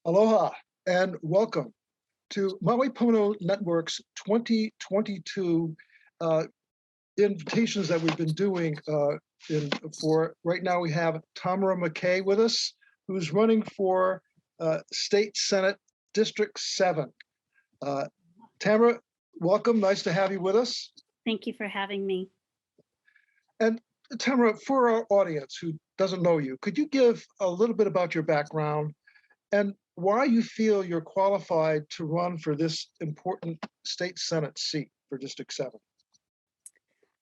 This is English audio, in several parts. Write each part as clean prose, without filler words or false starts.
Aloha and welcome to Maui Pono Network's 2022 uh, invitations that we've been doing for right now. We have Tamara McKay with us, who's running for State Senate District 7. Tamara, welcome. Nice to have you with us. Thank you for having me. And Tamara, for our audience who doesn't know you, could you give a little bit about your background and why you feel you're qualified to run for this important state Senate seat for District 7?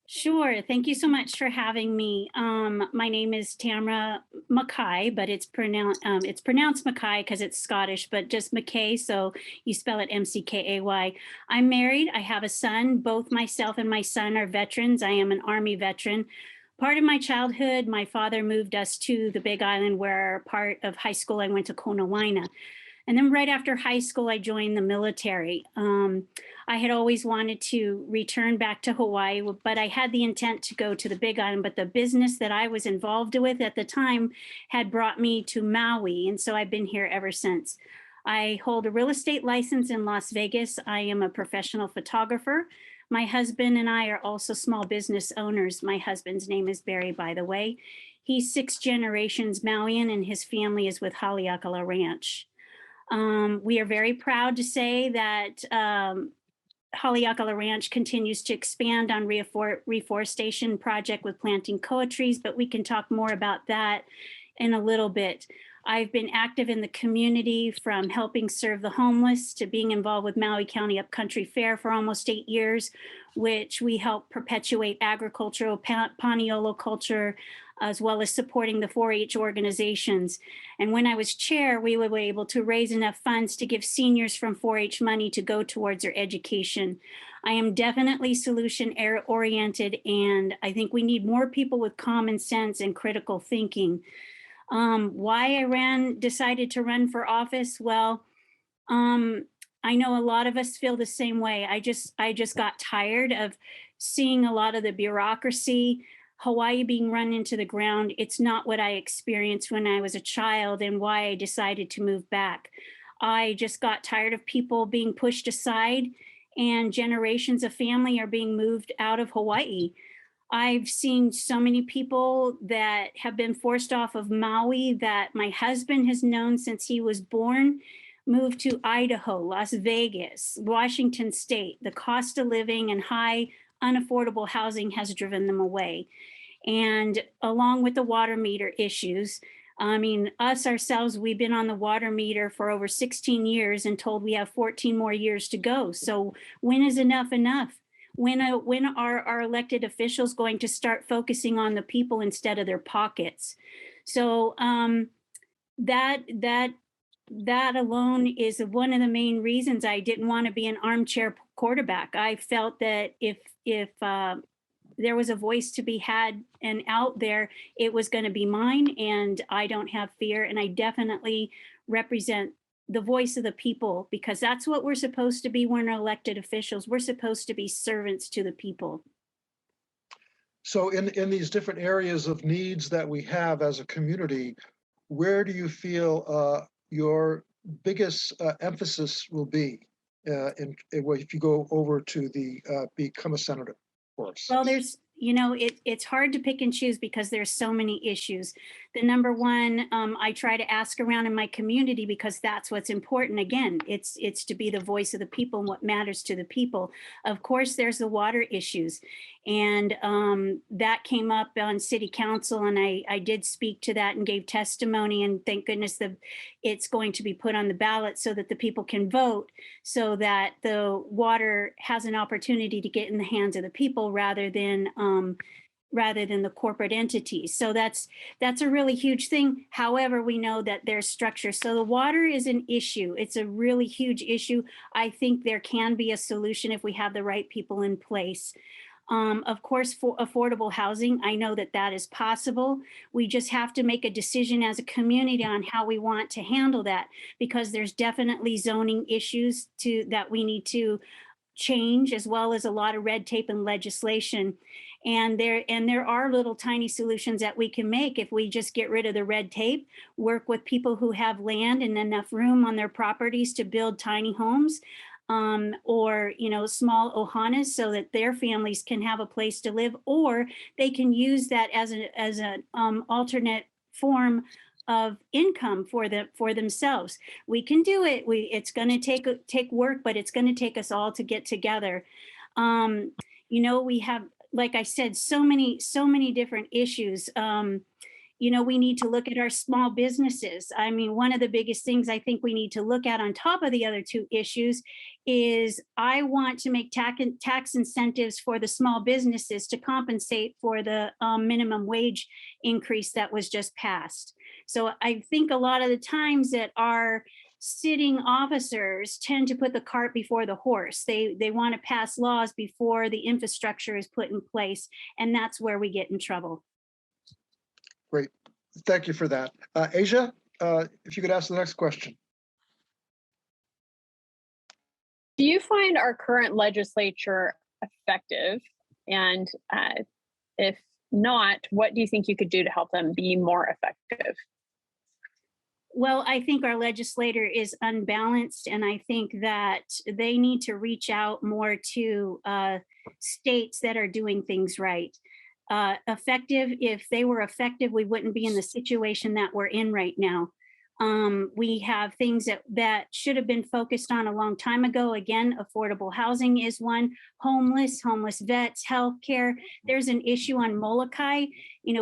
Sure. Thank you so much for having me. My name is Tamara McKay, but it's pronounced McKay because it's Scottish, but just McKay. So you spell it McKay. I'm married. I have a son. Both myself and my son are veterans. I am an Army veteran. Part of my childhood, my father moved us to the Big Island, where part of high school I went to Konawaina. And then right after high school, I joined the military. I had always wanted to return back to Hawaii, but I had the intent to go to the Big Island. But the business that I was involved with at the time had brought me to Maui. And so I've been here ever since. I hold a real estate license in Las Vegas. I am a professional photographer. My husband and I are also small business owners. My husband's name is Barry, by the way. He's 6 generations Mauian, and his family is with Haleakala Ranch. We are very proud to say that Haleakala Ranch continues to expand on reforestation project with planting koa trees, but we can talk more about that in a little bit. I've been active in the community, from helping serve the homeless to being involved with Maui County Upcountry Fair for almost 8 years, which we help perpetuate agricultural paniolo culture, as well as supporting the 4-H organizations. And when I was chair, we were able to raise enough funds to give seniors from 4-H money to go towards their education. I am definitely solution oriented, and I think we need more people with common sense and critical thinking. Why I decided to run for office? Well, I know a lot of us feel the same way. I just got tired of seeing a lot of the bureaucracy, Hawaii being run into the ground. It's not what I experienced when I was a child, and why I decided to move back. I just got tired of people being pushed aside, and generations of family are being moved out of Hawaii. I've seen so many people that have been forced off of Maui that my husband has known since he was born, moved to Idaho, Las Vegas, Washington State. The cost of living and high unaffordable housing has driven them away. And along with the water meter issues, I mean, us ourselves, we've been on the water meter for over 16 years and told we have 14 more years to go. So when is enough enough? When are our elected officials going to start focusing on the people instead of their pockets? So that alone is one of the main reasons I didn't want to be an armchair quarterback. I felt that if there was a voice to be had and out there, it was going to be mine, and I don't have fear, and I definitely represent the voice of the people, because that's what we're supposed to be when we're elected officials. We're supposed to be servants to the people. So in these different areas of needs that we have as a community, where do you feel your biggest emphasis will be if you go over to become a senator for us? Well, it's hard to pick and choose because there's so many issues. The number one, I try to ask around in my community, because that's what's important. Again, it's to be the voice of the people and what matters to the people. Of course, there's the water issues, and that came up on city council, and I did speak to that and gave testimony, and thank goodness it's going to be put on the ballot so that the people can vote, so that the water has an opportunity to get in the hands of the people rather than the corporate entities. So that's a really huge thing. However, we know that there's structure. So the water is an issue. It's a really huge issue. I think there can be a solution if we have the right people in place. Of course, for affordable housing, I know that is possible. We just have to make a decision as a community on how we want to handle that, because there's definitely zoning issues that we need to change, as well as a lot of red tape and legislation. And there are little tiny solutions that we can make if we just get rid of the red tape, work with people who have land and enough room on their properties to build tiny homes, or small ohanas, so that their families can have a place to live, or they can use that as an alternate form of income for themselves. We can do it. It's going to take work, but it's going to take us all to get together. We have, like I said, so many different issues. We need to look at our small businesses. I mean, one of the biggest things I think we need to look at on top of the other two issues is I want to make tax incentives for the small businesses to compensate for the minimum wage increase that was just passed. So I think a lot of the times that our sitting officers tend to put the cart before the horse. They want to pass laws before the infrastructure is put in place, and that's where we get in trouble. Great. Thank you for that. Asia, if you could ask the next question. Do you find our current legislature effective? And if not, what do you think you could do to help them be more effective? Well, I think our legislator is unbalanced, and I think that they need to reach out more to states that are doing things right. Effective, if they were effective, we wouldn't be in the situation that we're in right now. We have things that should have been focused on a long time ago. Again, affordable housing is one, homeless vets, healthcare. There's an issue on Molokai.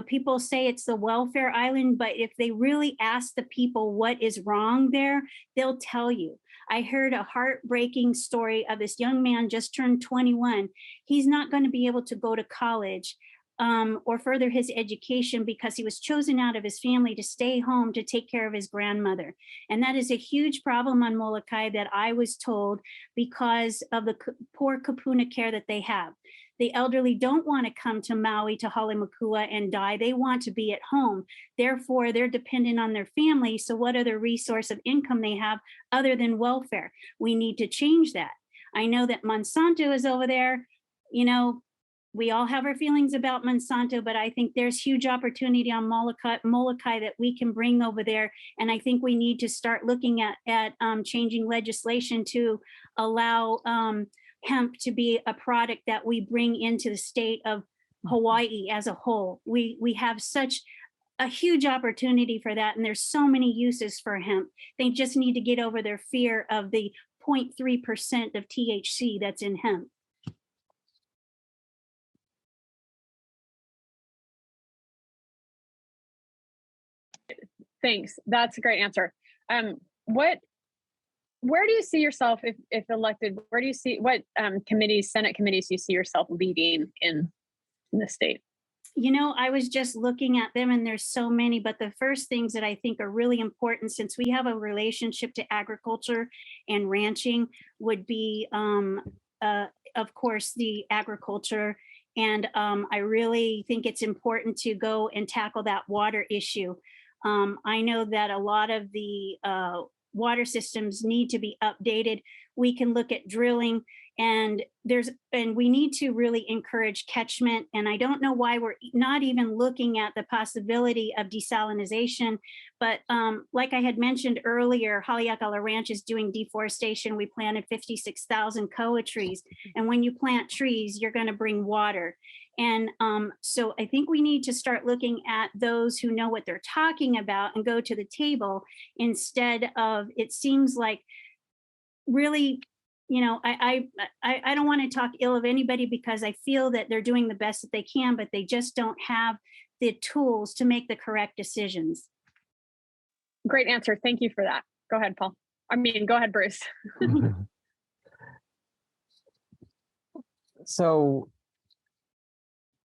People say it's the welfare island, but if they really ask the people what is wrong there, they'll tell you. I heard a heartbreaking story of this young man just turned 21. He's not going to be able to go to college or further his education because he was chosen out of his family to stay home to take care of his grandmother. And that is a huge problem on Molokai that I was told because of the poor kapuna care that they have. The elderly don't want to come to Maui, to Halemakua and die. They want to be at home. Therefore, they're dependent on their family. So what other resource of income they have other than welfare? We need to change that. I know that Monsanto is over there. We all have our feelings about Monsanto, but I think there's huge opportunity on Molokai that we can bring over there. And I think we need to start looking at changing legislation to allow hemp to be a product that we bring into the state of Hawaii as a whole. We have such a huge opportunity for that. And there's so many uses for hemp. They just need to get over their fear of the 0.3% of THC that's in hemp. Thanks. That's a great answer. Where do you see yourself if elected? Where do you see what committees, Senate committees, you see yourself leading in the state? I was just looking at them, and there's so many. But the first things that I think are really important, since we have a relationship to agriculture and ranching, would be, of course, the agriculture. And I really think it's important to go and tackle that water issue. I know that a lot of the water systems need to be updated. We can look at drilling, and we need to really encourage catchment. And I don't know why we're not even looking at the possibility of desalinization. But like I had mentioned earlier, Haleakala Ranch is doing deforestation. We planted 56,000 koa trees. And when you plant trees, you're going to bring water. And so I think we need to start looking at those who know what they're talking about and go to the table instead of, it seems like really, I don't want to talk ill of anybody because I feel that they're doing the best that they can, but they just don't have the tools to make the correct decisions. Great answer. Thank you for that. Go ahead, Paul. Go ahead, Bruce. So,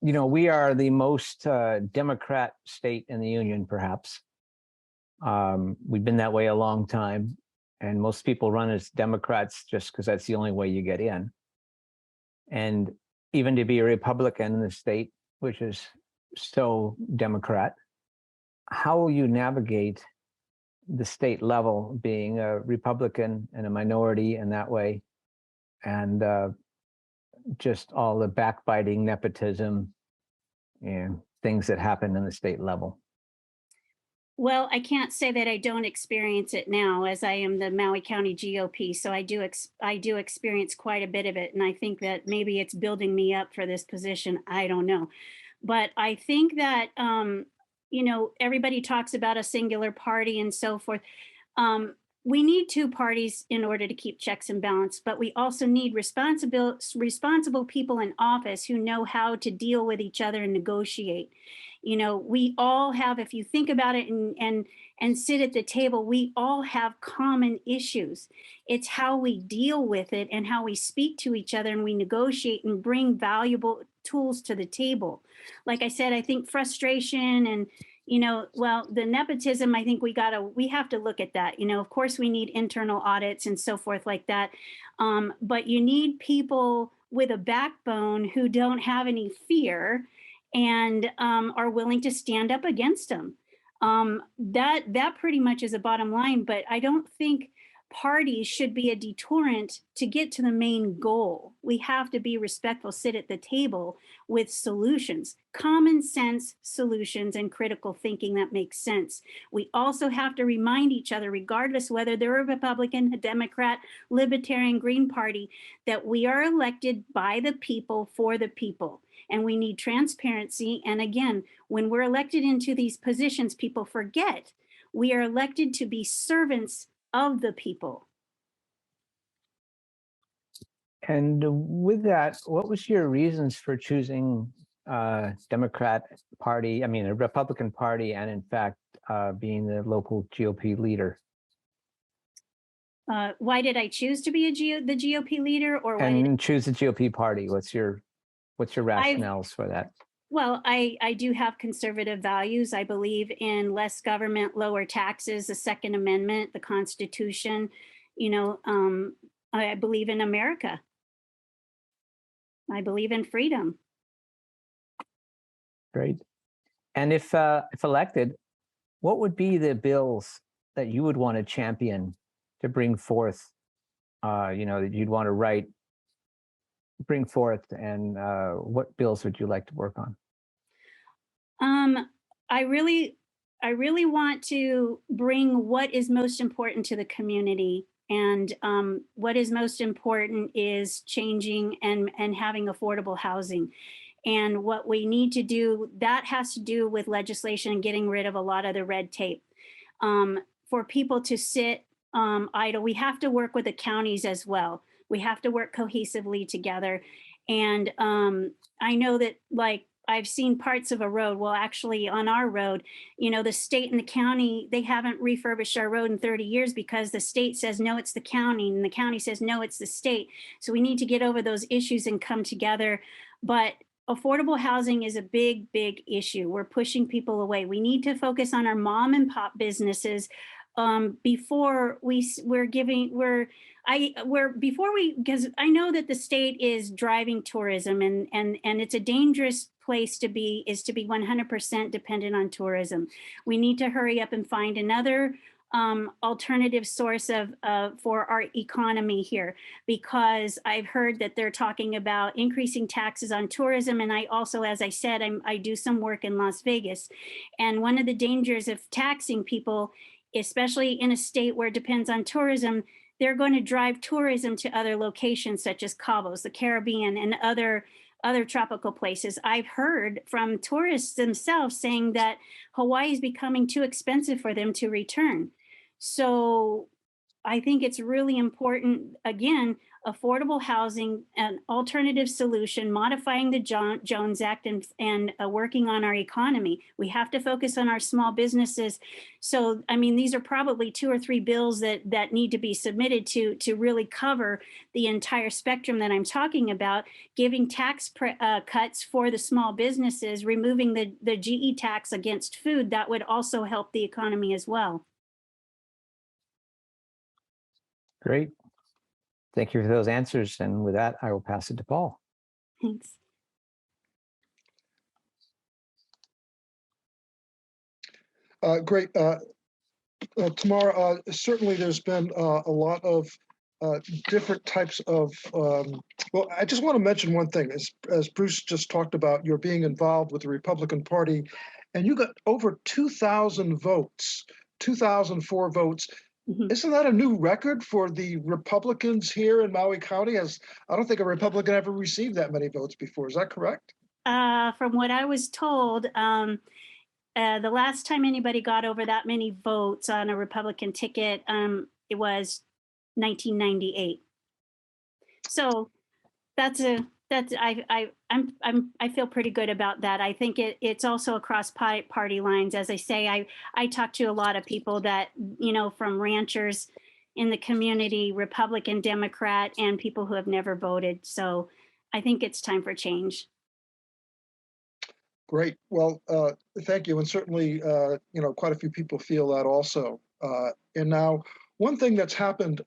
we are the most Democrat state in the union, perhaps. We've been that way a long time. And most people run as Democrats just because that's the only way you get in. And even to be a Republican in the state, which is so Democrat, how will you navigate the state level being a Republican and a minority in that way? And just all the backbiting, nepotism, and things that happen in the state level? Well, I can't say that I don't experience it now, as I am the Maui County GOP. So I do experience quite a bit of it, and I think that maybe it's building me up for this position. I don't know, but I think that everybody talks about a singular party and so forth. We need two parties in order to keep checks and balance, but we also need responsible people in office who know how to deal with each other and negotiate. We all have, if you think about it and sit at the table, we all have common issues. It's how we deal with it and how we speak to each other and we negotiate and bring valuable tools to the table. Like I said, I think frustration and well, the nepotism, I think we have to look at that. Of course we need internal audits and so forth like that. But you need people with a backbone who don't have any fear and are willing to stand up against them. That pretty much is a bottom line, but I don't think parties should be a deterrent to get to the main goal. We have to be respectful, sit at the table with solutions, common sense solutions and critical thinking that makes sense. We also have to remind each other, regardless whether they're a Republican, a Democrat, Libertarian, Green Party, that we are elected by the people for the people. And we need transparency. And again, when we're elected into these positions, people forget we are elected to be servants of the people. And with that, what was your reasons for choosing Democrat Party, a Republican Party, and in fact, being the local GOP leader? Why did I choose to be the GOP leader, or why and choose the GOP Party? What's your rationales for that? Well, I do have conservative values. I believe in less government, lower taxes, the Second Amendment, the Constitution. I believe in America. I believe in freedom. Great. And if elected, what would be the bills that you would want to champion to bring forth? That you'd want to bring forth, and what bills would you like to work on? I really want to bring what is most important to the community. And what is most important is changing and having affordable housing. And what we need to do, that has to do with legislation and getting rid of a lot of the red tape. For people to sit idle, we have to work with the counties as well. We have to work cohesively together. And I know that, like, I've seen parts of a road. Well, actually on our road, the state and the county, they haven't refurbished our road in 30 years because the state says, no, it's the county, and the county says, no, it's the state. So we need to get over those issues and come together. But affordable housing is a big, big issue. We're pushing people away. We need to focus on our mom and pop businesses before because I know that the state is driving tourism and it's a dangerous place to be 100% dependent on tourism. We need to hurry up and find another alternative source for our economy here, because I've heard that they're talking about increasing taxes on tourism. And I also, as I said, I do some work in Las Vegas. And one of the dangers of taxing people, especially in a state where it depends on tourism, they're going to drive tourism to other locations such as Cabos, the Caribbean, and other tropical places. I've heard from tourists themselves saying that Hawaii is becoming too expensive for them to return. So I think it's really important, again, affordable housing, an alternative solution, modifying the Jones Act, and working on our economy. We have to focus on our small businesses. So, these are probably 2 or 3 bills that need to be submitted to really cover the entire spectrum that I'm talking about, giving tax cuts for the small businesses, removing the GE tax against food. That would also help the economy as well. Great. Thank you for those answers. And with that, I will pass it to Paul. Thanks. Great. Tamara, certainly there's been a lot of different types of, well, I just want to mention one thing. As Bruce just talked about, you're being involved with the Republican Party, and you got over 2,000 votes, 2,004 votes. Mhm. Isn't that a new record for the Republicans here in Maui County? As I don't think a Republican ever received that many votes before. Is that correct? From what I was told, the last time anybody got over that many votes on a Republican ticket, it was 1998. So I feel pretty good about that. I think it's also across party lines. As I say, I talk to a lot of people that, from ranchers in the community, Republican, Democrat, and people who have never voted. So I think it's time for change. Great. Well, thank you. And certainly, quite a few people feel that also. And now, one thing that's happened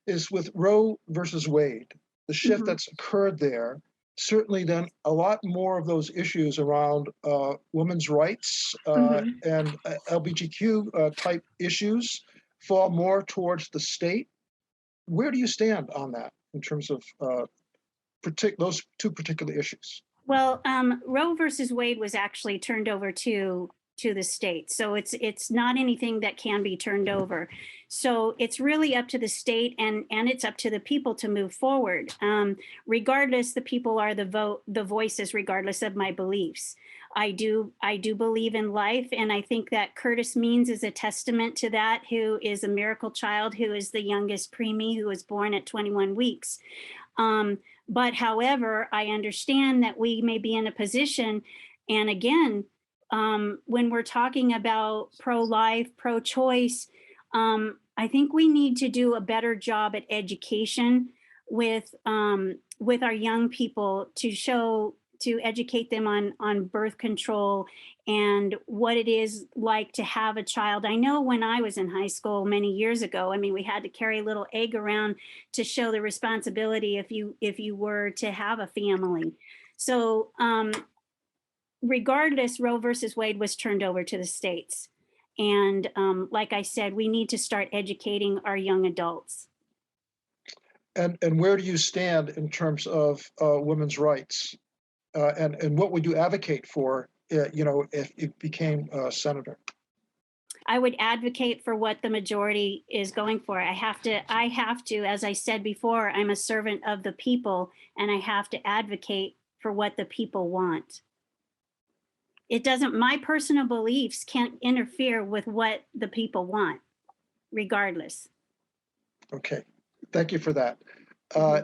is with Roe versus Wade, the shift Mhm. that's occurred there, certainly then a lot more of those issues around women's rights Mhm. and LGBTQ type issues fall more towards the state. Where do you stand on that in terms of those two particular issues? Well, Roe versus Wade was actually turned over to the state, so it's not anything that can be turned over. So it's really up to the state and it's up to the people to move forward. Regardless, the people are the voices, regardless of my beliefs. I do believe in life, and I think that Curtis Means is a testament to that. Who is a miracle child, who is the youngest preemie, who was born at 21 weeks. But however, I understand that we may be in a position, and again, when we're talking about pro-life, pro-choice, I think we need to do a better job at education with our young people to educate them on birth control and what it is like to have a child. I know when I was in high school many years ago, I mean, we had to carry a little egg around to show the responsibility if you were to have a family. So regardless, Roe versus Wade was turned over to the states. And like I said, we need to start educating our young adults. And where do you stand in terms of women's rights? And what would you advocate for, if you became a senator? I would advocate for what the majority is going for. I have to, as I said before, I'm a servant of the people, and I have to advocate for what the people want. My personal beliefs can't interfere with what the people want, regardless. Okay, thank you for that.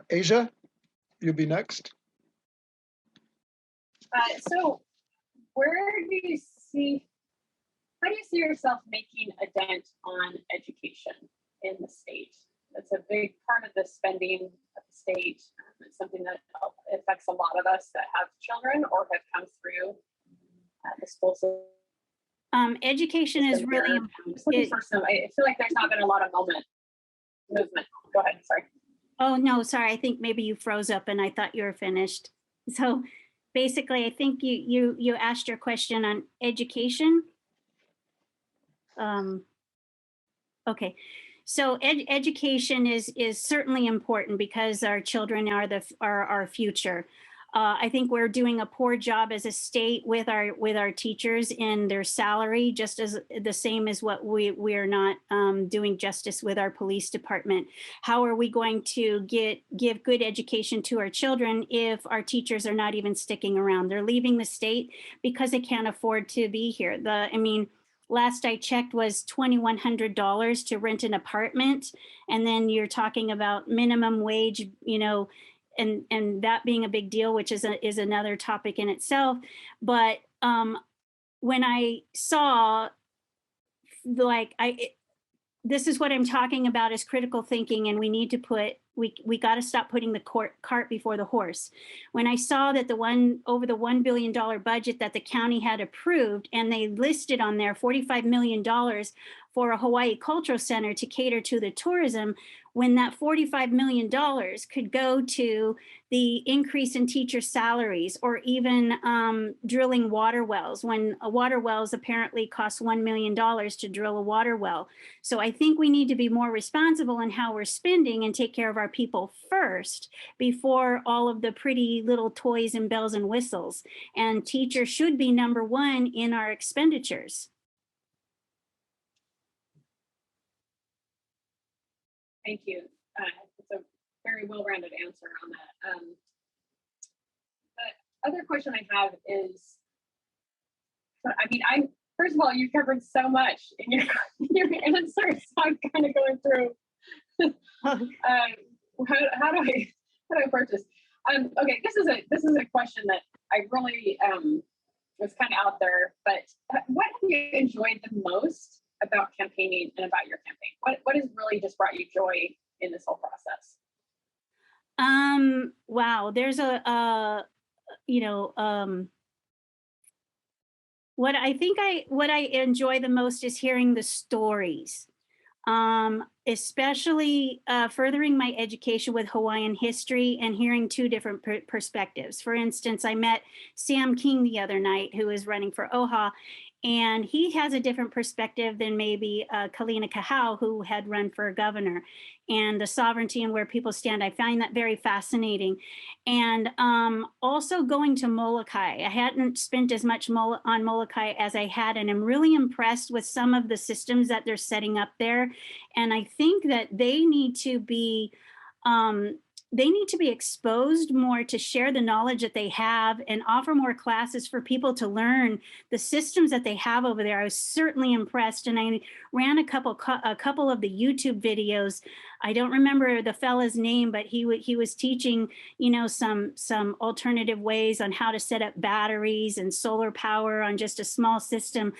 Asia, you'll be next. So how do you see yourself making a dent on education in the state? That's a big part of the spending of the state. It's something that affects a lot of us that have children or have come through the school system. Education is really important. I feel like there's not been a lot of movement. Go ahead, sorry. Oh, no, sorry. I think maybe you froze up and I thought you were finished. So basically, I think you asked your question on education. Okay. So education is certainly important because our children are our future. I think we're doing a poor job as a state with our teachers in their salary, just as the same as what we are not doing justice with our police department. How are we going to give good education to our children if our teachers are not even sticking around? They're leaving the state because they can't afford to be here. Last I checked was $2,100 to rent an apartment. And then you're talking about minimum wage, and that being a big deal, which is another topic in itself. But when I saw, this is what I'm talking about is critical thinking, and we need to put we got to stop putting the cart before the horse. When I saw that over the $1 billion budget that the county had approved, and they listed on there $45 million for a Hawaii Cultural Center to cater to the tourism, when that $45 million could go to the increase in teacher salaries, or even drilling water wells, when a water wells apparently cost $1 million to drill a water well. So I think we need to be more responsible in how we're spending and take care of our people first before all of the pretty little toys and bells and whistles. And teachers should be number one in our expenditures. Thank you. It's a very well-rounded answer on that. The other question I have is, I mean, first of all, you've covered so much in your answers, so I'm kind of going through. How do I approach this? Okay, this is a question that I really was kind of out there, but what have you enjoyed the most about campaigning and about your campaign? What has really just brought you joy in this whole process? Wow, there's what I enjoy the most is hearing the stories, especially furthering my education with Hawaiian history and hearing two different perspectives. For instance, I met Sam King the other night, who is running for OHA, and he has a different perspective than maybe Kalina Kahau, who had run for governor, and the sovereignty and where people stand. I find that very fascinating. And also going to Molokai. I hadn't spent as much on Molokai as I had, and I'm really impressed with some of the systems that they're setting up there. And I think that they need to be exposed more to share the knowledge that they have and offer more classes for people to learn the systems that they have over there. I was certainly impressed, and I ran a couple of the YouTube videos. I don't remember the fella's name, but he was teaching, some alternative ways on how to set up batteries and solar power on just a small system.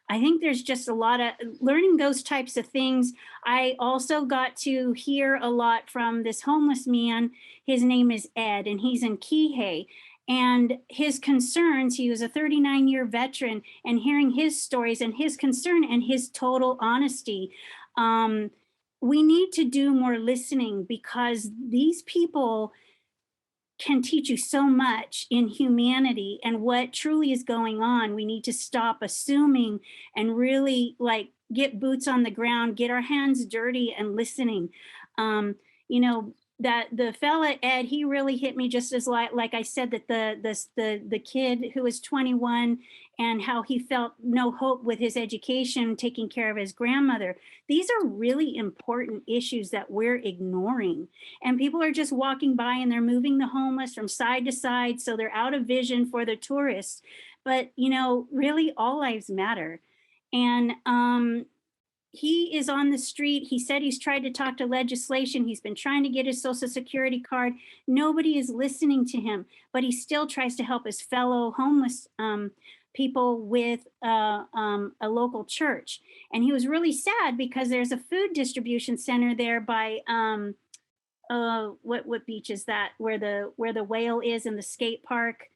I think there's just a lot of learning those types of things. I also got to hear a lot from this homeless man. His name is Ed, and he's in Kihei. And his concerns, he was a 39-year veteran, and hearing his stories and his concern and his total honesty. We need to do more listening, because these people can teach you so much in humanity and what truly is going on. We need to stop assuming and really get boots on the ground, get our hands dirty and listening. That the fella Ed, he really hit me just as like I said, that the kid who was 21 and how he felt no hope with his education, taking care of his grandmother. These are really important issues that we're ignoring, and people are just walking by and they're moving the homeless from side to side, so they're out of vision for the tourists. But really, all lives matter. And he is on the street. He said he's tried to talk to legislation. He's been trying to get his Social Security card. Nobody is listening to him, but he still tries to help his fellow homeless people with a local church. And he was really sad because there's a food distribution center there by what beach is that? Where the whale is in the skate park.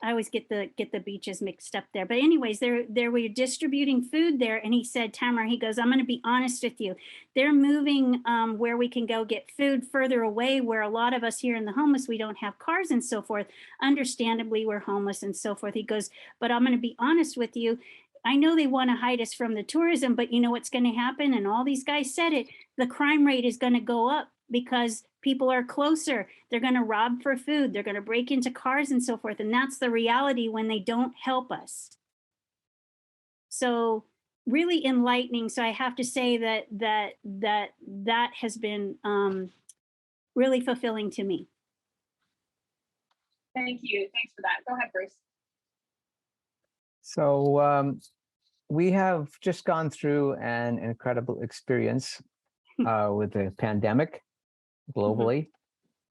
I always get the beaches mixed up there. But anyways, they were distributing food there. And he said, Tamara, he goes, I'm going to be honest with you. They're moving where we can go get food further away, where a lot of us here in the homeless, we don't have cars and so forth. Understandably, we're homeless and so forth. He goes, but I'm going to be honest with you. I know they want to hide us from the tourism, but you know what's going to happen? And all these guys said it, the crime rate is going to go up because people are closer. They're going to rob for food. They're going to break into cars and so forth. And that's the reality when they don't help us. So really enlightening. So I have to say that has been really fulfilling to me. Thank you. Thanks for that. Go ahead, Bruce. So we have just gone through an incredible experience with the pandemic globally. Mm-hmm.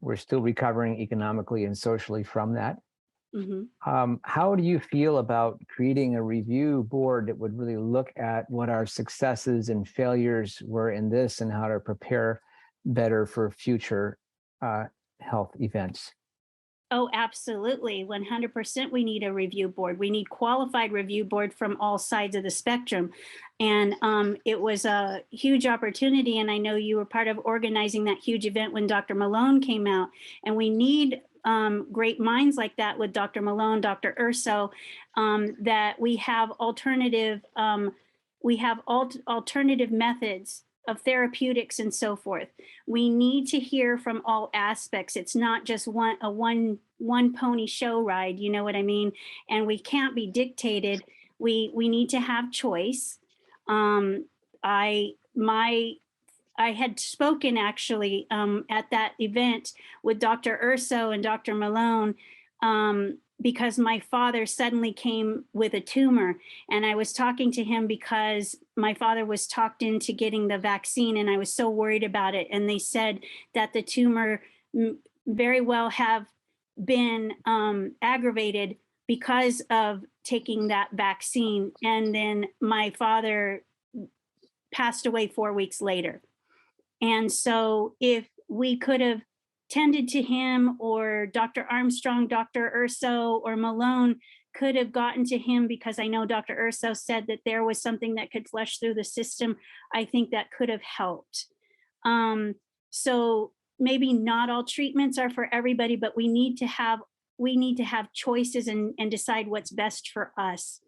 We're still recovering economically and socially from that. Mm-hmm. How do you feel about creating a review board that would really look at what our successes and failures were in this and how to prepare better for future health events. Oh, absolutely. 100% we need a review board. We need qualified review board from all sides of the spectrum. And it was a huge opportunity. And I know you were part of organizing that huge event when Dr. Malone came out. And we need great minds like that with Dr. Malone, Dr. Urso, that we have alternative methods of therapeutics and so forth. We need to hear from all aspects. It's not just one pony show ride, you know what I mean? And we can't be dictated. We need to have choice. I had spoken actually at that event with Dr. Urso and Dr. Malone because my father suddenly came with a tumor, and I was talking to him because my father was talked into getting the vaccine, and I was so worried about it. And they said that the tumor very well have been aggravated because of taking that vaccine. And then my father passed away 4 weeks later. And so if we could have tended to him, or Dr. Armstrong, Dr. Urso, or Malone could have gotten to him, because I know Dr. Urso said that there was something that could flush through the system, I think that could have helped. So maybe not all treatments are for everybody, but we need to have choices and decide what's best for us.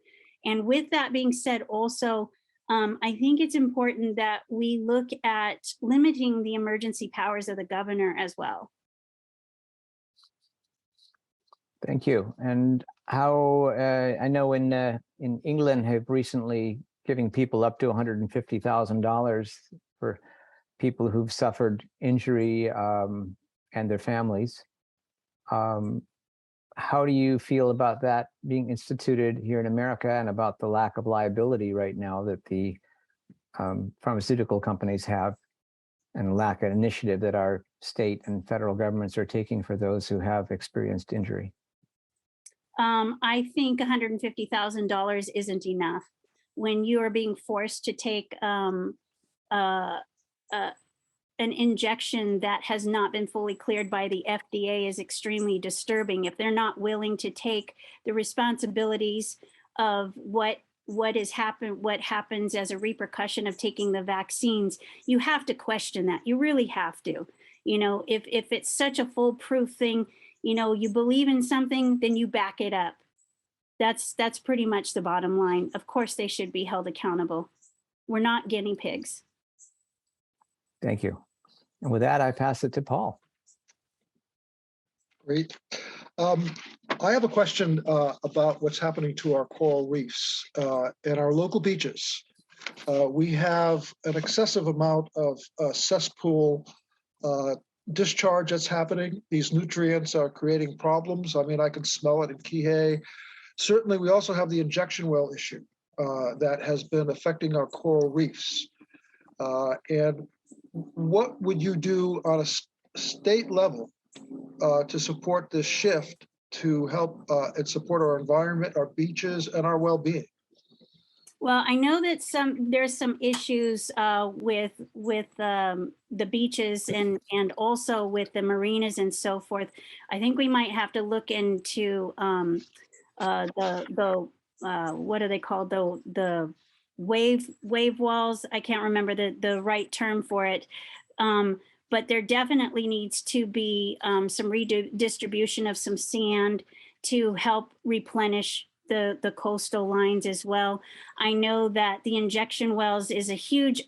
And with that being said, also, I think it's important that we look at limiting the emergency powers of the governor as well. Thank you. And how I know in England have recently giving people up to $150,000 for people who've suffered injury and their families. How do you feel about that being instituted here in America, and about the lack of liability right now that the pharmaceutical companies have, and lack of initiative that our state and federal governments are taking for those who have experienced injury? I think $150,000 isn't enough. When you are being forced to take an injection that has not been fully cleared by the FDA is extremely disturbing. If they're not willing to take the responsibilities of what happens as a repercussion of taking the vaccines, you have to question that. You really have to. You know, if it's such a foolproof thing, you know, you believe in something, then you back it up. That's pretty much the bottom line. Of course, they should be held accountable. We're not guinea pigs. Thank you. And with that, I pass it to Paul. Great. I have a question about what's happening to our coral reefs and our local beaches. We have an excessive amount of cesspool discharge that's happening. These nutrients are creating problems. I mean, I can smell it in Kihei. Certainly, we also have the injection well issue that has been affecting our coral reefs. And what would you do on a state level to support this shift to help and support our environment, our beaches, and our well-being? Well, I know that there's some issues with the beaches and also with the marinas and so forth. I think we might have to look into the what are they called, the wave walls. I can't remember the right term for it. But there definitely needs to be some redistribution of some sand to help replenish the coastal lines as well. I know that the injection wells is a huge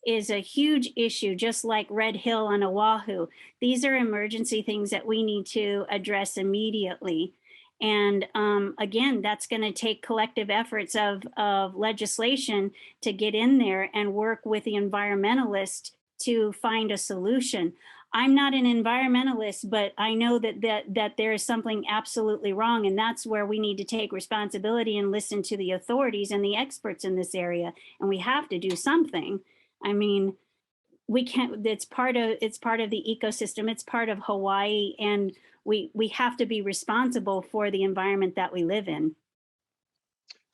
issue, just like Red Hill on Oahu. These are emergency things that we need to address immediately. And again, that's going to take collective efforts of legislation to get in there and work with the environmentalists to find a solution. I'm not an environmentalist, but I know that there is something absolutely wrong, and that's where we need to take responsibility and listen to the authorities and the experts in this area. And we have to do something. I mean, we can't. It's part of the ecosystem. It's part of Hawaii, and we have to be responsible for the environment that we live in.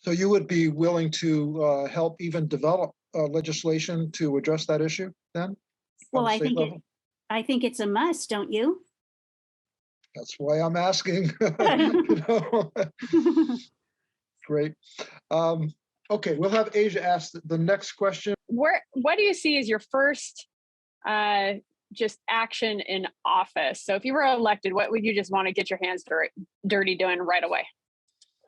So you would be willing to help even develop legislation to address that issue then? Well, the I state think level? I think it's a must, don't you? That's why I'm asking. You know? Great. Okay, we'll have Asia ask the next question. What do you see as your first just action in office? So if you were elected, what would you just want to get your hands dirty doing right away?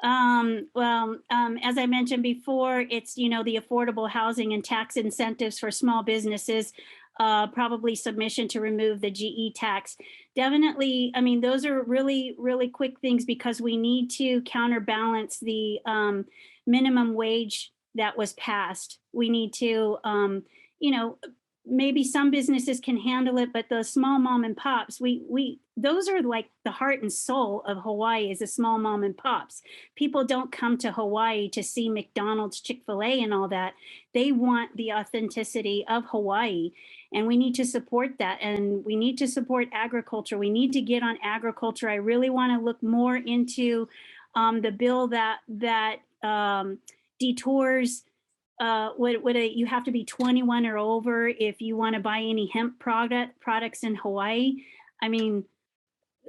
As I mentioned before, it's, the affordable housing and tax incentives for small businesses, probably submission to remove the GE tax. Definitely, I mean, those are really, really quick things because we need to counterbalance the minimum wage that was passed. We need to, you know, maybe some businesses can handle it, but the small mom and pops, those are like the heart and soul of Hawaii is the small mom and pops. People don't come to Hawaii to see McDonald's, Chick-fil-A and all that. They want the authenticity of Hawaii, and we need to support that. And we need to support agriculture. We need to get on agriculture. I really want to look more into the bill that detours you have to be 21 or over if you want to buy any hemp products in Hawaii. I mean,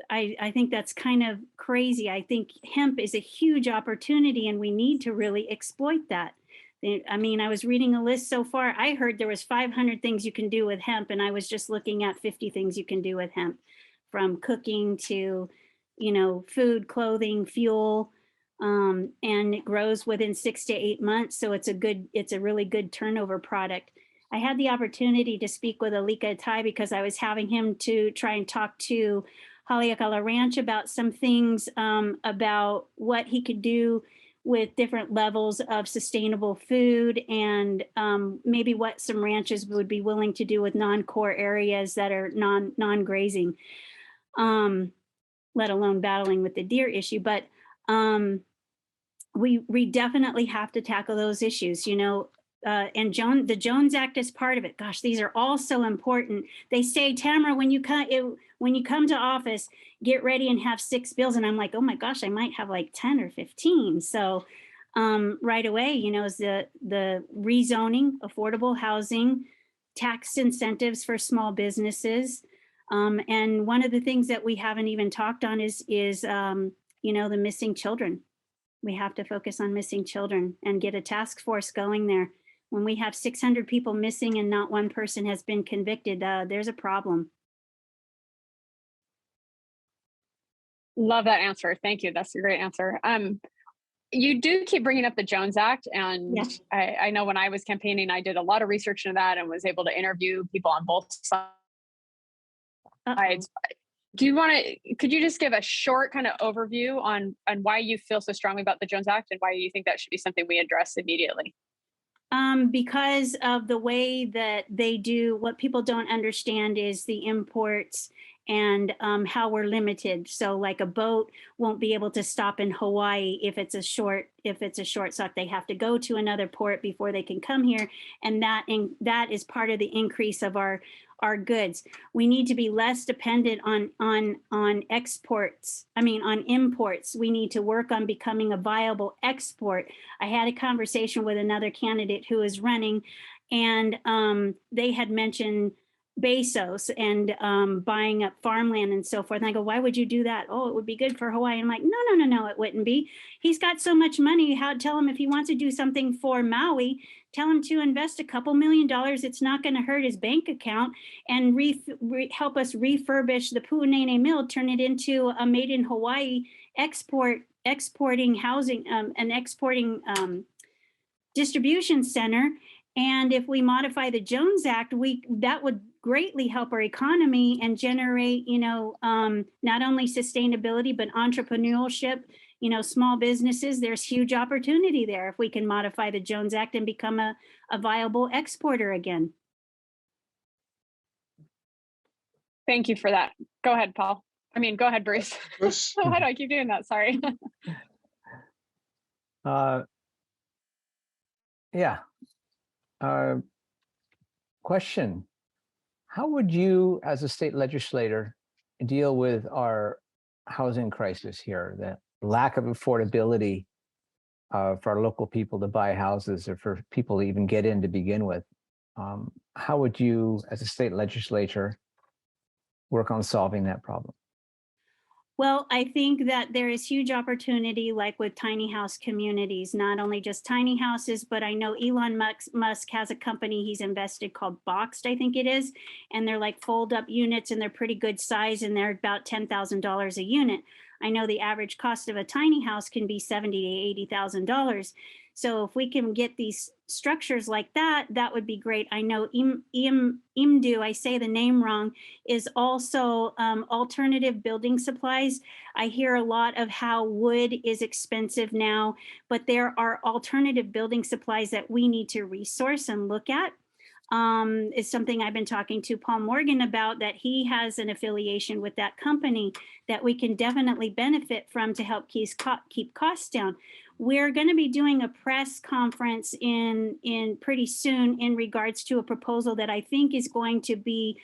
I think that's kind of crazy. I think hemp is a huge opportunity and we need to really exploit that. I mean, I was reading a list so far. I heard there was 500 things you can do with hemp, and I was just looking at 50 things you can do with hemp, from cooking to, food, clothing, fuel. And it grows within 6 to 8 months. So it's a really good turnover product. I had the opportunity to speak with Alika Tai because I was having him to try and talk to Haleakala Ranch about some things, about what he could do with different levels of sustainable food, and maybe what some ranches would be willing to do with non-core areas that are non-grazing, let alone battling with the deer issue. But we definitely have to tackle those issues, and the Jones Act is part of it. Gosh, these are all so important. They say, Tamara, when you come to office, get ready and have 6 bills. And I'm like, oh my gosh, I might have like 10 or 15. So right away, is the rezoning, affordable housing, tax incentives for small businesses. And one of the things that we haven't even talked on is the missing children. We have to focus on missing children and get a task force going there. When we have 600 people missing and not one person has been convicted, there's a problem. Love that answer. Thank you. That's a great answer. You do keep bringing up the Jones Act, and Yes. I know when I was campaigning, I did a lot of research into that and was able to interview people on both sides. Could you just give a short kind of overview on why you feel so strongly about the Jones Act and why you think that should be something we address immediately? Because of the way that they do, what people don't understand is the imports and how we're limited. So like a boat won't be able to stop in Hawaii if it's a short suck. They have to go to another port before they can come here. And that is part of the increase of our goods. We need to be less dependent on exports. On imports. We need to work on becoming a viable export. I had a conversation with another candidate who is running, and they had mentioned Bezos and buying up farmland and so forth. And I go, why would you do that? Oh, it would be good for Hawaii. I'm like, no, it wouldn't be. He's got so much money. Tell him if he wants to do something for Maui, tell him to invest a couple $1 million. It's not going to hurt his bank account, and help us refurbish the Pu'unene mill, turn it into a made in Hawaii exporting housing, an exporting distribution center. And if we modify the Jones Act, that would greatly help our economy and generate, not only sustainability, but entrepreneurship, small businesses. There's huge opportunity there if we can modify the Jones Act and become a viable exporter again. Thank you for that. Go ahead, Paul. Go ahead, Bruce. Bruce? Why do I keep doing that? Sorry. Yeah. Question. How would you, as a state legislator, deal with our housing crisis here, the lack of affordability for our local people to buy houses, or for people to even get in to begin with? how would you, as a state legislature, work on solving that problem? Well, I think that there is huge opportunity, like with tiny house communities, not only just tiny houses, but I know Elon Musk has a company he's invested called Boxed, I think it is. And they're like fold up units and they're pretty good size and they're about $10,000 a unit. I know the average cost of a tiny house can be $70,000 to $80,000. So if we can get these structures like that, that would be great. I know IMDU, I say the name wrong, is also alternative building supplies. I hear a lot of how wood is expensive now, but there are alternative building supplies that we need to resource and look at. Is something I've been talking to Paul Morgan about, that he has an affiliation with that company that we can definitely benefit from to help keep costs down. We're going to be doing a press conference in pretty soon in regards to a proposal that I think is going to be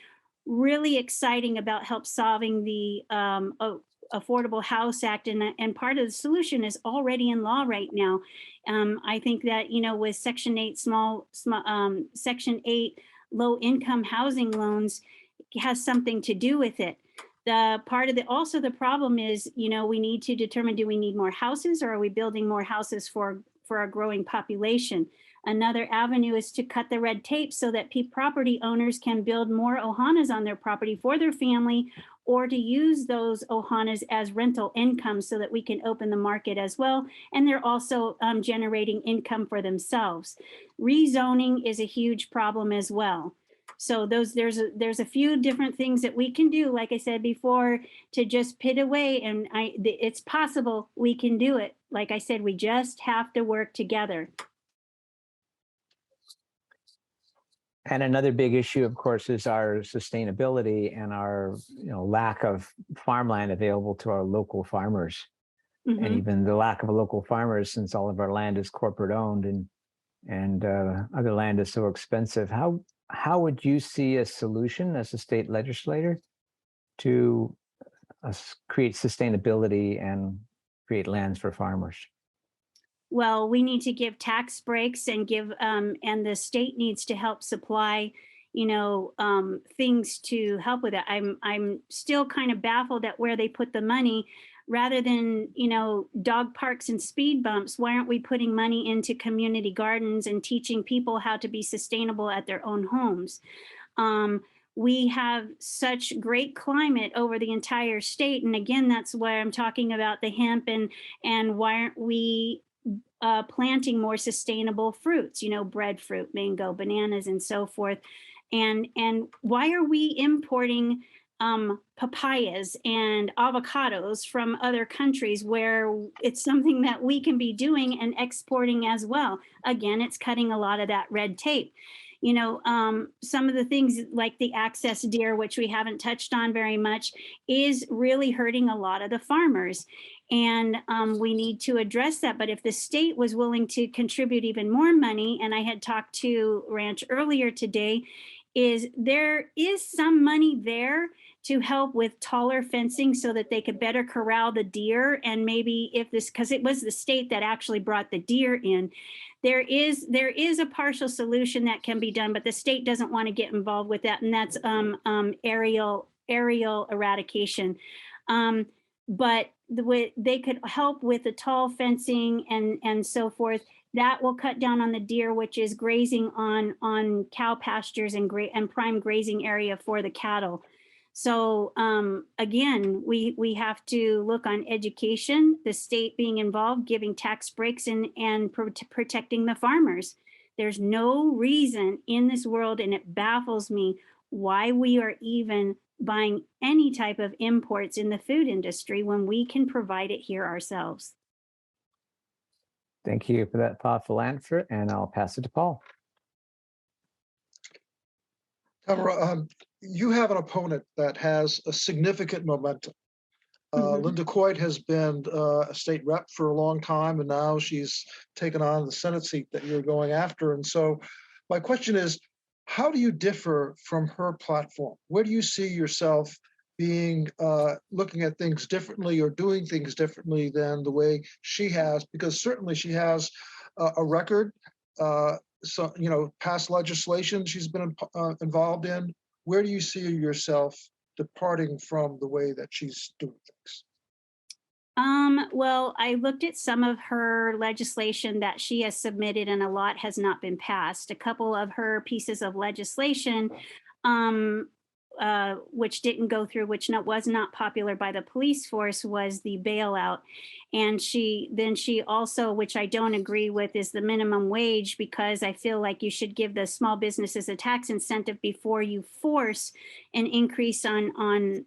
really exciting about help solving the Affordable House Act, and part of the solution is already in law right now. I think that, you know, with Section 8 Section 8 low income housing loans has something to do with it. The part of the problem is, you know, we need to determine, do we need more houses or are we building more houses for our growing population? Another avenue is to cut the red tape so that property owners can build more ohanas on their property for their family, or to use those ohanas as rental income so that we can open the market as well. And they're also generating income for themselves. Rezoning is a huge problem as well. So there's a few different things that we can do, like I said before, to just pit away, and it's possible we can do it. Like I said, we just have to work together. And another big issue, of course, is our sustainability and our, you know, lack of farmland available to our local farmers. Mm-hmm. And even the lack of local farmers, since all of our land is corporate owned and other land is so expensive. How would you see a solution as a state legislator to create sustainability and create lands for farmers? Well, we need to give tax breaks and and the state needs to help supply, you know, things to help with it. I'm still kind of baffled at where they put the money. Rather than, you know, dog parks and speed bumps, why aren't we putting money into community gardens and teaching people how to be sustainable at their own homes? We have such great climate over the entire state. And again, that's why I'm talking about the hemp and why aren't we planting more sustainable fruits, you know, breadfruit, mango, bananas, and so forth. And why are we importing papayas and avocados from other countries where it's something that we can be doing and exporting as well? Again, it's cutting a lot of that red tape. You know, some of the things like the access deer, which we haven't touched on very much, is really hurting a lot of the farmers. And we need to address that. But if the state was willing to contribute even more money, and I had talked to Ranch earlier today, there is some money there to help with taller fencing so that they could better corral the deer. And maybe because it was the state that actually brought the deer in, there is a partial solution that can be done, but the state doesn't want to get involved with that, and that's aerial eradication. But they could help with the tall fencing and so forth. That will cut down on the deer, which is grazing on cow pastures and prime grazing area for the cattle. So again, we have to look on education, the state being involved, giving tax breaks and protecting the farmers. There's no reason in this world, and it baffles me, why we are even buying any type of imports in the food industry when we can provide it here ourselves. Thank you for that thoughtful answer, and I'll pass it to Paul. Tamara, you have an opponent that has a significant momentum. Linda Coit has been a state rep for a long time, and now she's taken on the Senate seat that you're going after. And so my question is, how do you differ from her platform? Where do you see yourself being, looking at things differently or doing things differently than the way she has? Because certainly she has a record so, past legislation she's been involved in? Where do you see yourself departing from the way that she's doing things? Well, I looked at some of her legislation that she has submitted, and a lot has not been passed. A couple of her pieces of legislation, which didn't go through, was not popular by the police force, was the bailout. And she also, which I don't agree with, is the minimum wage, because I feel like you should give the small businesses a tax incentive before you force an increase on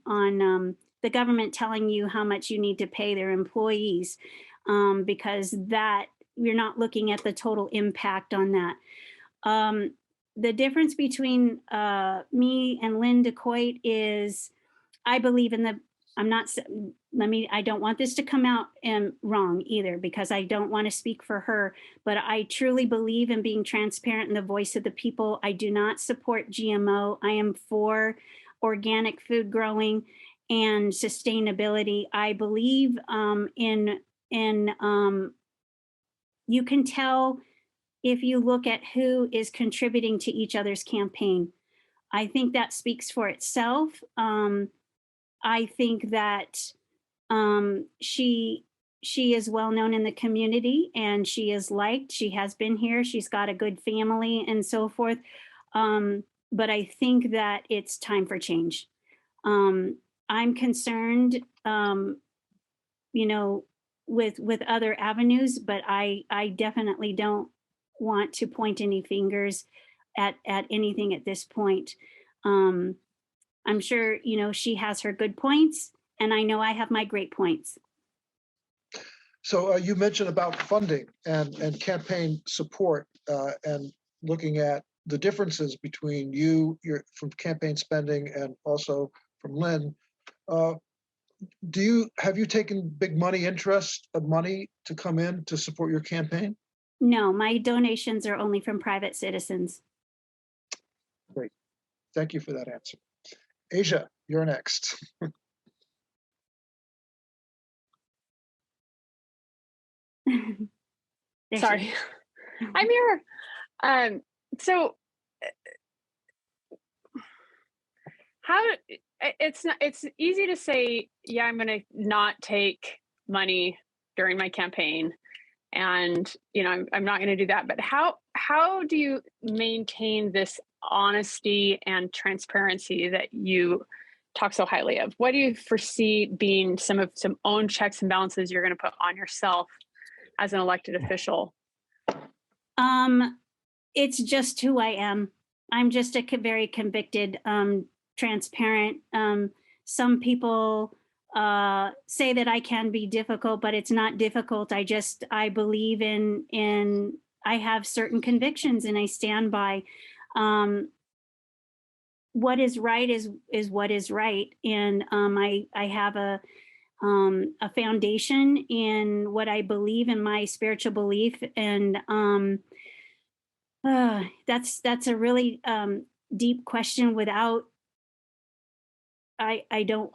the government telling you how much you need to pay their employees, because that you're not looking at the total impact on that. The difference between me and Lynn DeCoit is I believe in the, I'm not, I don't want this to come out wrong either, because I don't want to speak for her, but I truly believe in being transparent in the voice of the people. I do not support GMO. I am for organic food growing and sustainability. I believe in you can tell if you look at who is contributing to each other's campaign. I think that speaks for itself. I think that she is well known in the community, and she is liked. She has been here. She's got a good family and so forth. But I think that it's time for change. I'm concerned, with other avenues, but I definitely don't want to point any fingers at anything at this point. I'm sure, she has her good points, and I know I have my great points. So you mentioned about funding and campaign support, and looking at the differences between from campaign spending and also from Lynn. Have you taken big interest of money to come in to support your campaign? No, my donations are only from private citizens. Great. Thank you for that answer. Asia, you're next. Sorry, I'm here. So how it's easy to say, yeah, I'm going to not take money during my campaign, and I'm not going to do that. But how do you maintain this honesty and transparency that you talk so highly of? What do you foresee being some own checks and balances you're going to put on yourself as an elected official? It's just who I am. I'm just a very convicted, transparent. Some people say that I can be difficult, but it's not difficult. I believe in I have certain convictions, and I stand by. What is right is what is right, and I have a foundation in what I believe in, my spiritual belief, and that's a really deep question. Without, I don't.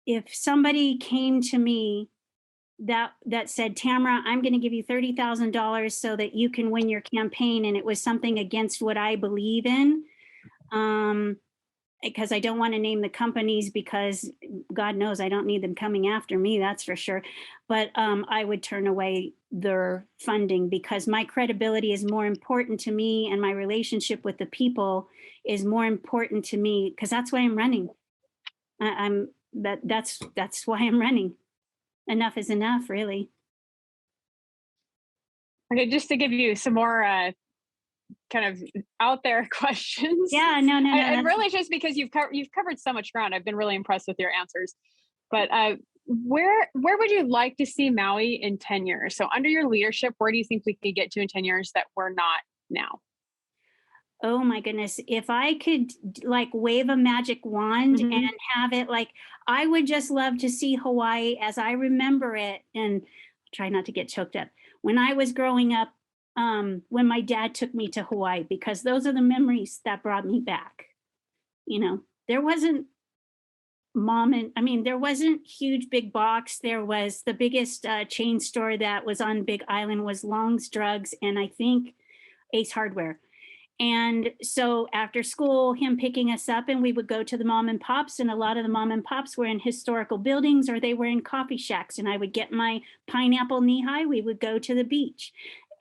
If somebody came to me that said, Tamara, I'm going to give you $30,000 so that you can win your campaign, and it was something against what I believe in, because I don't want to name the companies, because God knows I don't need them coming after me, that's for sure. But I would turn away their funding, because my credibility is more important to me, and my relationship with the people is more important to me, because that's why I'm running. That's why I'm running. Enough is enough, really. Okay, just to give you some more kind of out there questions. Yeah, no. And really, just because you've covered so much ground, I've been really impressed with your answers. But where would you like to see Maui in 10 years? So under your leadership, where do you think we could get to in 10 years that we're not now? Oh my goodness. If I could wave a magic wand and have it, I would just love to see Hawaii as I remember it, and try not to get choked up. When I was growing up, when my dad took me to Hawaii, because those are the memories that brought me back. There wasn't I mean, there wasn't huge big box. There was the biggest chain store that was on Big Island was Long's Drugs and I think Ace Hardware. And so after school, him picking us up and we would go to the mom and pops, and a lot of the mom and pops were in historical buildings or they were in coffee shacks, and I would get my pineapple knee high. We would go to the beach.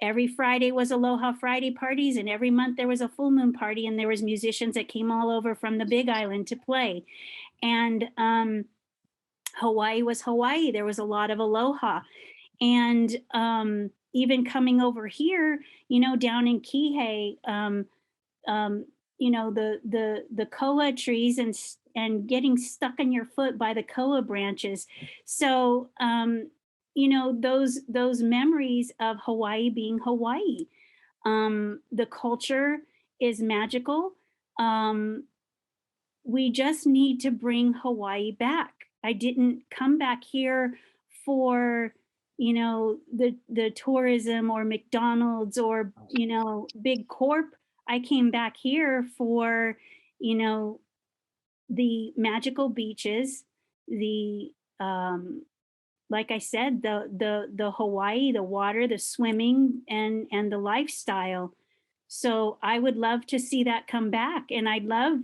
Every Friday was Aloha Friday parties, and every month there was a full moon party, and there was musicians that came all over from the Big Island to play. And Hawaii was Hawaii. There was a lot of aloha. And even coming over here, you know, down in Kihei, you know, the koa trees and getting stuck in your foot by the koa branches. So, you know, those memories of Hawaii being Hawaii. The culture is magical. We just need to bring Hawaii back. I didn't come back here for, you know, the tourism or McDonald's or, you know, big corp. I came back here for, you know, the magical beaches, the like I said, the Hawaii, the water, the swimming, and the lifestyle. So I would love to see that come back, and I'd love,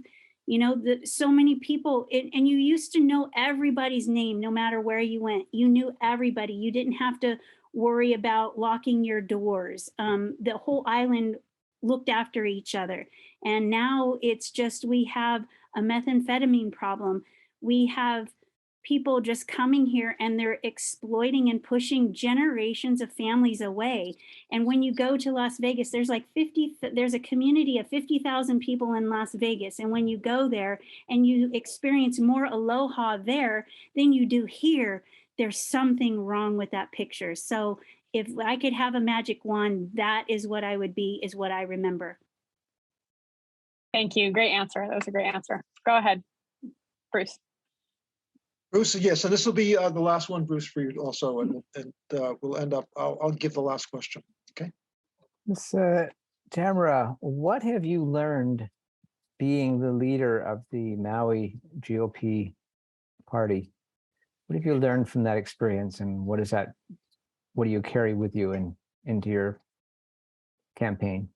you know, so many people, and you used to know everybody's name, no matter where you went. You knew everybody. You didn't have to worry about locking your doors. The whole island looked after each other, and now it's just we have a methamphetamine problem. We have people just coming here and they're exploiting and pushing generations of families away. And when you go to Las Vegas, there's like there's a community of 50,000 people in Las Vegas. And when you go there and you experience more aloha there than you do here, there's something wrong with that picture. So if I could have a magic wand, that is what I would be, is what I remember. Thank you. Great answer. That was a great answer. Go ahead, Bruce. Bruce, yes, and this will be the last one, Bruce, for you also, and we'll end up, I'll give the last question, okay? Miss Tamara, what have you learned being the leader of the Maui GOP party? What have you learned from that experience, and what do you carry with you into your campaign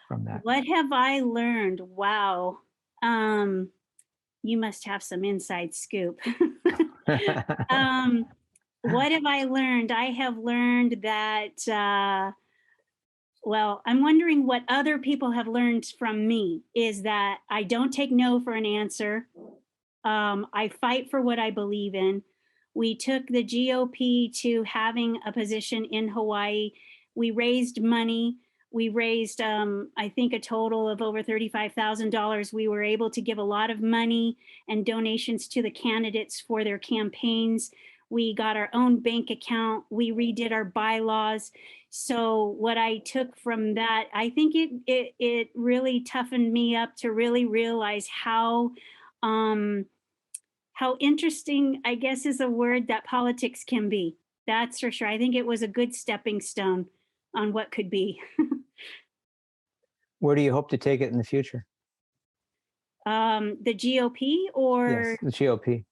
from that? What have I learned? Wow. You must have some inside scoop. What have I learned? I have learned that, well, I'm wondering what other people have learned from me is that I don't take no for an answer. I fight for what I believe in. We took the GOP to having a position in Hawaii. We raised money. We raised, I think, a total of over $35,000. We were able to give a lot of money and donations to the candidates for their campaigns. We got our own bank account. We redid our bylaws. So what I took from that, I think it really toughened me up to really realize how interesting, I guess is a word, that politics can be. That's for sure. I think it was a good stepping stone on what could be. Where do you hope to take it in the future? The GOP or? Yes, the GOP.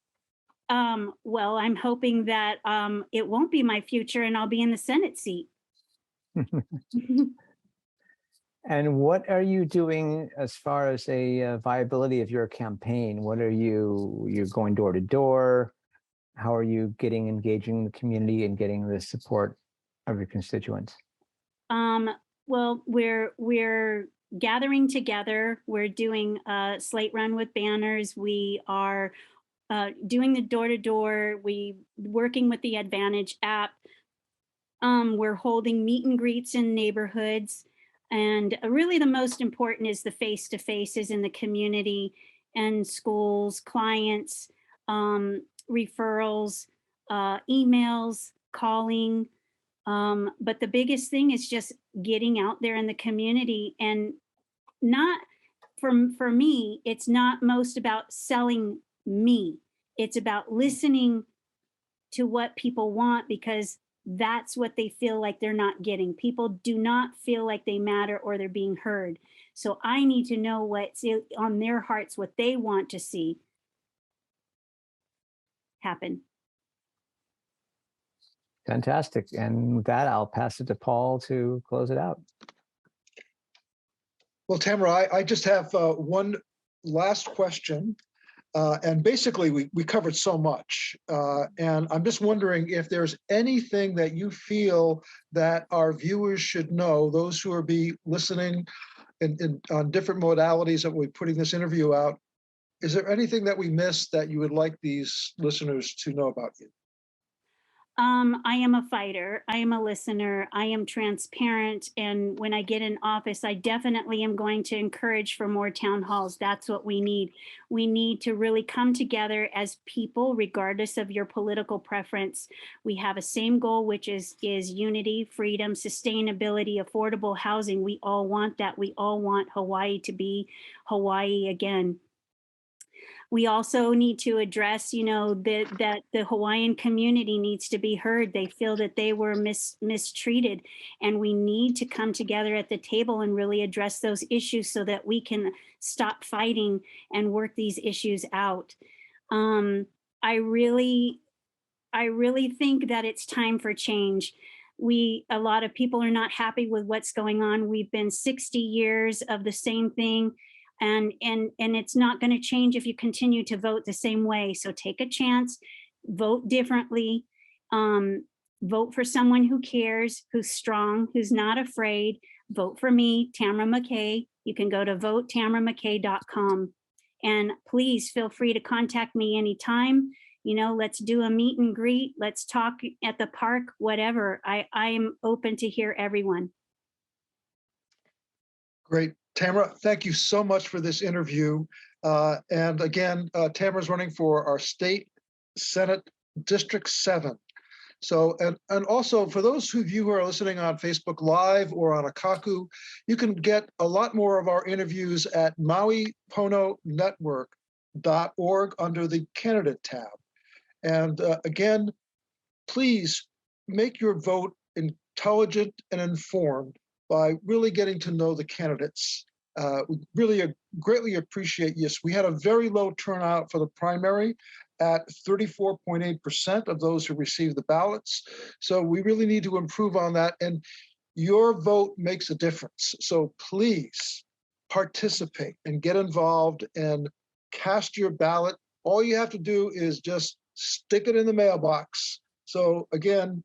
Well, I'm hoping that it won't be my future and I'll be in the Senate seat. And what are you doing as far as a viability of your campaign? What are you're going door to door? How are you engaging the community and getting the support of your constituents? Well, we're gathering together. We're doing a slate run with banners. We are doing the door to door. We working with the Advantage app. We're holding meet and greets in neighborhoods. And really the most important is the face-to-faces in the community and schools, clients, referrals, emails, calling. But the biggest thing is just getting out there in the community, and not for me, it's not most about selling me. It's about listening to what people want, because that's what they feel like they're not getting. People do not feel like they matter or they're being heard. So I need to know what's on their hearts, what they want to see. happen. Fantastic. And with that, I'll pass it to Paul to close it out. Well, Tamara, I just have one last question. And basically, we covered so much. And I'm just wondering if there's anything that you feel that our viewers should know, those who are listening on different modalities that we're putting this interview out. Is there anything that we missed that you would like these listeners to know about you? I am a fighter. I am a listener. I am transparent. And when I get in office, I definitely am going to encourage for more town halls. That's what we need. We need to really come together as people, regardless of your political preference. We have a same goal, which is unity, freedom, sustainability, affordable housing. We all want that. We all want Hawaii to be Hawaii again. We also need to address, that the Hawaiian community needs to be heard. They feel that they were mistreated, and we need to come together at the table and really address those issues so that we can stop fighting and work these issues out. I really think that it's time for change. A lot of people are not happy with what's going on. We've been 60 years of the same thing. And it's not going to change if you continue to vote the same way. So take a chance, vote differently, vote for someone who cares, who's strong, who's not afraid. Vote for me, Tamara McKay. You can go to votetamaramckay.com. And please feel free to contact me anytime. Let's do a meet and greet. Let's talk at the park, whatever. I am open to hear everyone. Great. Tamara, thank you so much for this interview. And again, Tamara's running for our state Senate District 7. So, and also for those of you who are listening on Facebook Live or on Akaku, you can get a lot more of our interviews at mauipononetwork.org under the candidate tab. And again, please make your vote intelligent and informed by really getting to know the candidates. We really greatly appreciate, yes, we had a very low turnout for the primary at 34.8% of those who received the ballots. So we really need to improve on that. And your vote makes a difference. So please participate and get involved and cast your ballot. All you have to do is just stick it in the mailbox. So again,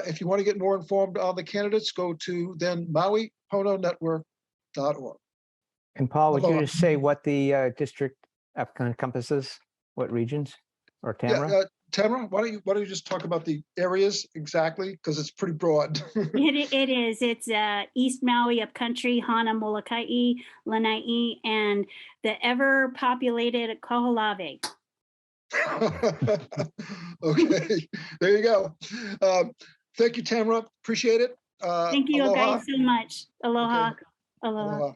if you want to get more informed on the candidates, go to then mauipononetwork.org. And Paul, would you just say what the district encompasses? What regions? Or Tamara? Yeah, Tamara, why don't you just talk about the areas exactly, because it's pretty broad. It is. It's East Maui, Upcountry, Hana, Molokai, Lanai, and the ever-populated Kaho'olawe. Okay, there you go. Thank you, Tamara. Appreciate it. Thank you Aloha. guys so much. Aloha. Okay. Aloha. Aloha.